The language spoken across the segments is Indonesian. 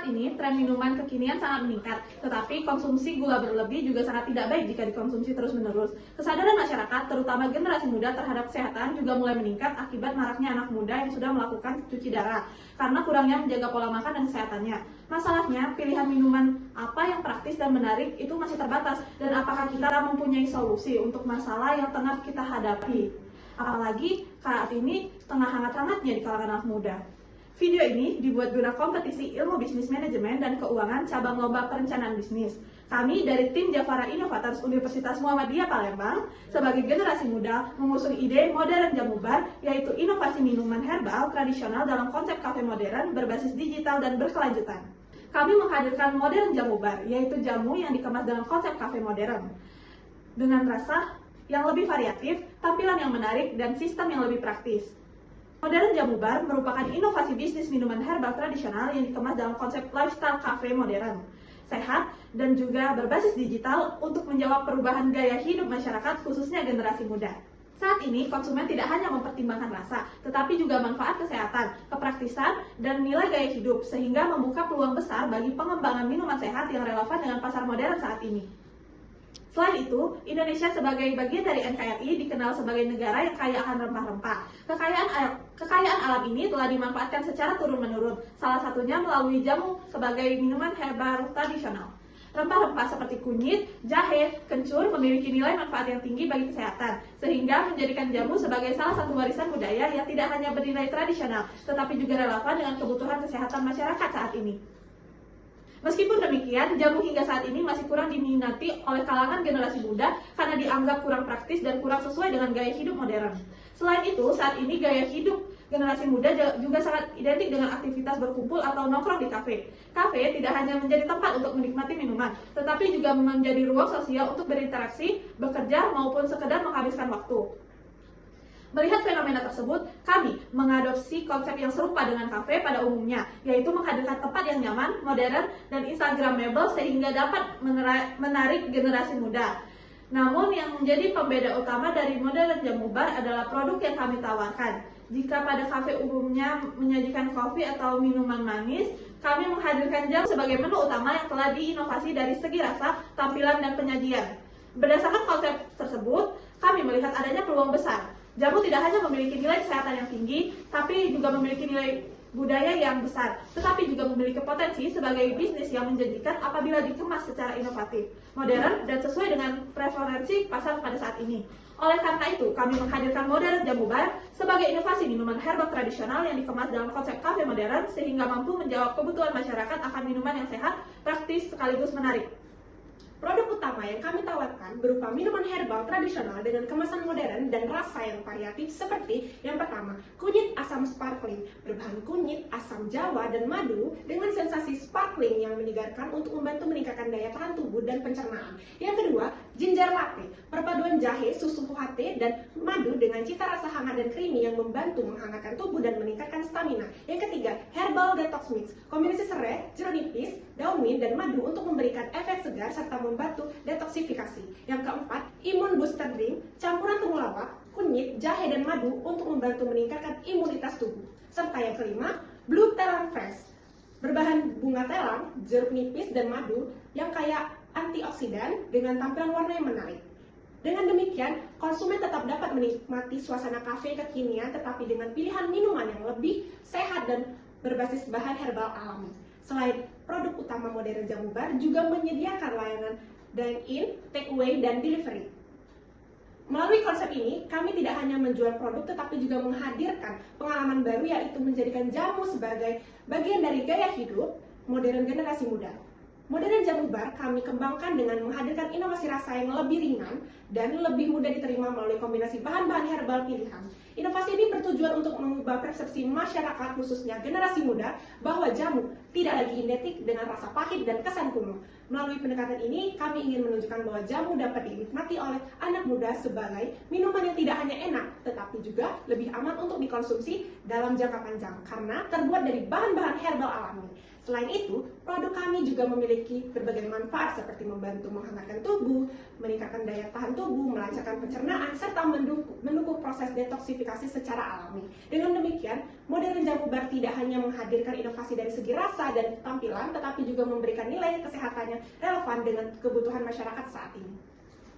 Saat ini, tren minuman kekinian sangat meningkat, tetapi konsumsi gula berlebih juga sangat tidak baik jika dikonsumsi terus-menerus. Kesadaran masyarakat, terutama generasi muda terhadap kesehatan juga mulai meningkat akibat maraknya anak muda yang sudah melakukan cuci darah, karena kurangnya menjaga pola makan dan kesehatannya. Masalahnya, pilihan minuman apa yang praktis dan menarik itu masih terbatas, dan apakah kita mempunyai solusi untuk masalah yang tengah kita hadapi? Apalagi saat ini tengah hangat-hangatnya di kalangan anak muda. Video ini dibuat guna kompetisi ilmu bisnis manajemen dan keuangan cabang lomba perencanaan bisnis. Kami dari tim Javara Innovators Universitas Muhammadiyah Palembang sebagai generasi muda mengusung ide modern jamu bar, yaitu inovasi minuman herbal tradisional dalam konsep kafe modern berbasis digital dan berkelanjutan. Kami menghadirkan modern jamu bar, yaitu jamu yang dikemas dalam konsep kafe modern dengan rasa yang lebih variatif, tampilan yang menarik, dan sistem yang lebih praktis. Modern jamu bar merupakan inovasi bisnis minuman herbal tradisional yang dikemas dalam konsep lifestyle cafe modern, sehat, dan juga berbasis digital untuk menjawab perubahan gaya hidup masyarakat khususnya generasi muda. Saat ini, konsumen tidak hanya mempertimbangkan rasa, tetapi juga manfaat kesehatan, kepraktisan, dan nilai gaya hidup, sehingga membuka peluang besar bagi pengembangan minuman sehat yang relevan dengan pasar modern saat ini. Selain itu, Indonesia sebagai bagian dari NKRI dikenal sebagai negara yang kaya akan rempah-rempah. Kekayaan alam ini telah dimanfaatkan secara turun-menurun, salah satunya melalui jamu sebagai minuman herbal tradisional. Rempah-rempah seperti kunyit, jahe, kencur memiliki nilai manfaat yang tinggi bagi kesehatan, sehingga menjadikan jamu sebagai salah satu warisan budaya yang tidak hanya bernilai tradisional, tetapi juga relevan dengan kebutuhan kesehatan masyarakat saat ini. Meskipun demikian, jamu hingga saat ini masih kurang diminati oleh kalangan generasi muda karena dianggap kurang praktis dan kurang sesuai dengan gaya hidup modern. Selain itu, saat ini gaya hidup generasi muda juga sangat identik dengan aktivitas berkumpul atau nongkrong di kafe. Kafe tidak hanya menjadi tempat untuk menikmati minuman, tetapi juga menjadi ruang sosial untuk berinteraksi, bekerja, maupun sekedar menghabiskan waktu. Melihat fenomena tersebut, kami mengadopsi konsep yang serupa dengan kafe pada umumnya, yaitu menghadirkan tempat yang nyaman, modern, dan instagramable sehingga dapat menarik generasi muda. Namun yang menjadi pembeda utama dari modern jamu bar adalah produk yang kami tawarkan. Jika pada kafe umumnya menyajikan kopi atau minuman manis, kami menghadirkan jamu sebagai menu utama yang telah diinovasi dari segi rasa, tampilan, dan penyajian. Berdasarkan konsep tersebut, kami melihat adanya peluang besar. Jamu tidak hanya memiliki nilai kesehatan yang tinggi, tapi juga memiliki nilai budaya yang besar, tetapi juga memiliki potensi sebagai bisnis yang menjanjikan apabila dikemas secara inovatif, modern, dan sesuai dengan preferensi pasar pada saat ini. Oleh karena itu, kami menghadirkan modern jamu bar sebagai inovasi minuman herbal tradisional yang dikemas dalam konsep kafe modern sehingga mampu menjawab kebutuhan masyarakat akan minuman yang sehat, praktis, sekaligus menarik. Produk utama yang kami tawarkan berupa minuman herbal tradisional dengan kemasan modern dan rasa yang variatif seperti yang pertama, kunyit asam sparkling berbahan kunyit, asam jawa, dan madu dengan sensasi sparkling yang menyegarkan untuk membantu meningkatkan daya tahan tubuh dan pencernaan. Yang kedua, ginger latte, perpaduan jahe, susu UHT, dan madu dengan cita rasa hangat dan creamy yang membantu menghangatkan tubuh dan meningkatkan stamina. Yang ketiga, herbal detox mix, kombinasi serai, jeruk nipis, daun mint, dan madu untuk memberikan efek segar serta membantu detoksifikasi. Yang keempat, imun booster drink, campuran temulawak, kunyit, jahe, dan madu untuk membantu meningkatkan imunitas tubuh. Serta yang kelima, blue telang fresh, berbahan bunga telang, jeruk nipis, dan madu yang kaya antioksidan dengan tampilan warna yang menarik. Dengan demikian, konsumen tetap dapat menikmati suasana kafe kekinian tetapi dengan pilihan minuman yang lebih sehat dan berbasis bahan herbal alami. Selain produk utama modern jamu bar juga menyediakan layanan dine-in, take-away, dan delivery. Melalui konsep ini, kami tidak hanya menjual produk tetapi juga menghadirkan pengalaman baru yaitu menjadikan jamu sebagai bagian dari gaya hidup modern generasi muda. Modern jamu bar kami kembangkan dengan menghadirkan inovasi rasa yang lebih ringan dan lebih mudah diterima melalui kombinasi bahan-bahan herbal pilihan. Inovasi ini bertujuan untuk mengubah persepsi masyarakat khususnya generasi muda bahwa jamu tidak lagi identik dengan rasa pahit dan kesan kuno. Melalui pendekatan ini, kami ingin menunjukkan bahwa jamu dapat dinikmati oleh anak muda sebagai minuman yang tidak hanya enak, tetapi juga lebih aman untuk dikonsumsi dalam jangka panjang karena terbuat dari bahan-bahan herbal alami. Selain itu, produk kami juga memiliki berbagai manfaat seperti membantu menghangatkan tubuh, meningkatkan daya tahan tubuh, melancarkan pencernaan, serta mendukung proses detoksifikasi secara alami. Dengan demikian, modern jamu bar tidak hanya menghadirkan inovasi dari segi rasa dan tampilan, tetapi juga memberikan nilai kesehatannya relevan dengan kebutuhan masyarakat saat ini.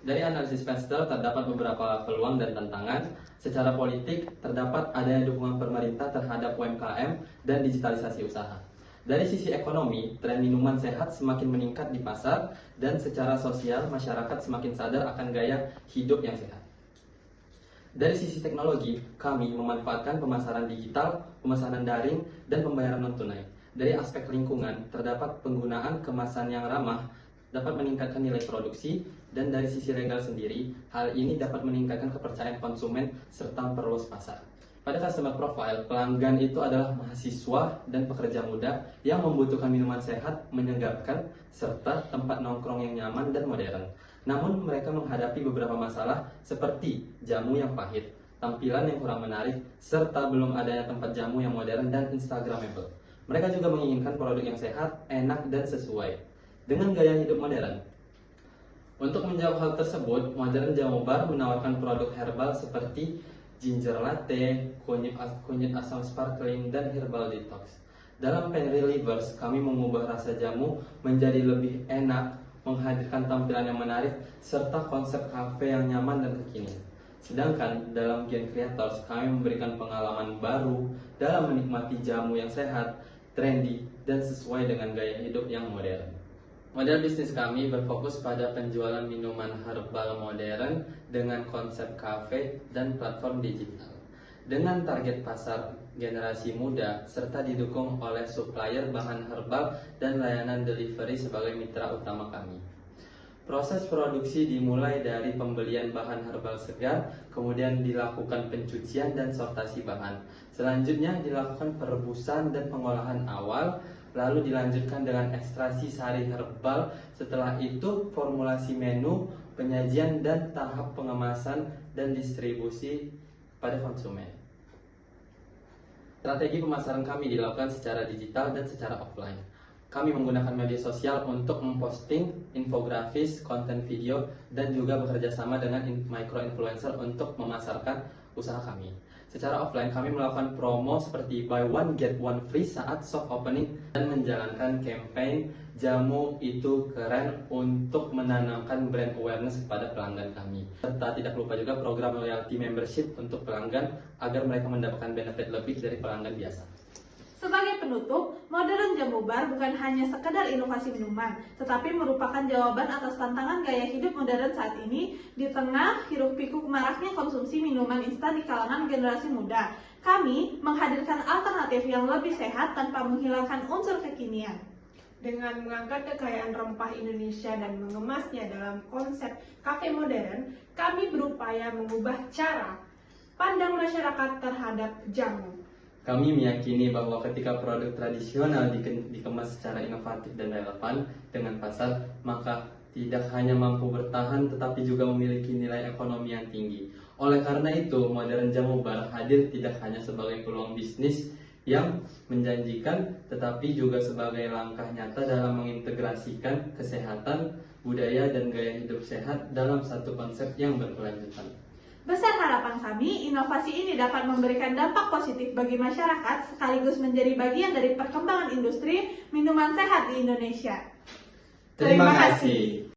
Dari analisis Penster terdapat beberapa peluang dan tantangan. Secara politik, terdapat adanya dukungan pemerintah terhadap UMKM dan digitalisasi usaha. Dari sisi ekonomi, tren minuman sehat semakin meningkat di pasar, dan secara sosial, masyarakat semakin sadar akan gaya hidup yang sehat. Dari sisi teknologi, kami memanfaatkan pemasaran digital, pemesanan daring, dan pembayaran non-tunai. Dari aspek lingkungan, terdapat penggunaan kemasan yang ramah, dapat meningkatkan nilai produksi, dan dari sisi legal sendiri, hal ini dapat meningkatkan kepercayaan konsumen serta memperluas pasar. Pada customer profile, pelanggan itu adalah mahasiswa dan pekerja muda yang membutuhkan minuman sehat, menyegarkan, serta tempat nongkrong yang nyaman dan modern. Namun mereka menghadapi beberapa masalah seperti jamu yang pahit, tampilan yang kurang menarik, serta belum adanya tempat jamu yang modern dan instagramable. Mereka juga menginginkan produk yang sehat, enak, dan sesuai dengan gaya hidup modern. Untuk menjawab hal tersebut, Modern Jamu Bar menawarkan produk herbal seperti ginger latte, kunyit asam sparkling, dan herbal detox. Dalam Pain Relievers, kami mengubah rasa jamu menjadi lebih enak, menghadirkan tampilan yang menarik, serta konsep kafe yang nyaman dan kekinian. Sedangkan dalam Gen Creators, kami memberikan pengalaman baru dalam menikmati jamu yang sehat, trendy, dan sesuai dengan gaya hidup yang modern. Model bisnis kami berfokus pada penjualan minuman herbal modern dengan konsep kafe dan platform digital. Dengan target pasar generasi muda, serta didukung oleh supplier bahan herbal dan layanan delivery sebagai mitra utama kami. Proses produksi dimulai dari pembelian bahan herbal segar, kemudian dilakukan pencucian dan sortasi bahan. Selanjutnya dilakukan perebusan dan pengolahan awal, lalu dilanjutkan dengan ekstraksi sari herbal. Setelah itu formulasi menu, penyajian, dan tahap pengemasan dan distribusi pada konsumen. Strategi pemasaran kami dilakukan secara digital dan secara offline. Kami menggunakan media sosial untuk memposting infografis, konten video, dan juga bekerja sama dengan micro-influencer untuk memasarkan usaha kami. Secara offline, kami melakukan promo seperti buy one get one free saat soft opening dan menjalankan campaign jamu itu keren untuk menanamkan brand awareness kepada pelanggan kami. Serta tidak lupa juga program loyalty membership untuk pelanggan agar mereka mendapatkan benefit lebih dari pelanggan biasa. Sebagai penutup, Modern Jamu Bar bukan hanya sekedar inovasi minuman, tetapi merupakan jawaban atas tantangan gaya hidup modern saat ini di tengah hiruk-pikuk maraknya konsumsi minuman instan di kalangan generasi muda. Kami menghadirkan alternatif yang lebih sehat tanpa menghilangkan unsur kekinian. Dengan mengangkat kekayaan rempah Indonesia dan mengemasnya dalam konsep kafe modern, kami berupaya mengubah cara pandang masyarakat terhadap jamu. Kami meyakini bahwa ketika produk tradisional dikemas secara inovatif dan relevan dengan pasar, maka tidak hanya mampu bertahan tetapi juga memiliki nilai ekonomi yang tinggi. Oleh karena itu, Modern Jamu Bar hadir tidak hanya sebagai peluang bisnis yang menjanjikan, tetapi juga sebagai langkah nyata dalam mengintegrasikan kesehatan, budaya, dan gaya hidup sehat dalam satu konsep yang berkelanjutan. Besar harapan kami, inovasi ini dapat memberikan dampak positif bagi masyarakat sekaligus menjadi bagian dari perkembangan industri minuman sehat di Indonesia. Terima kasih.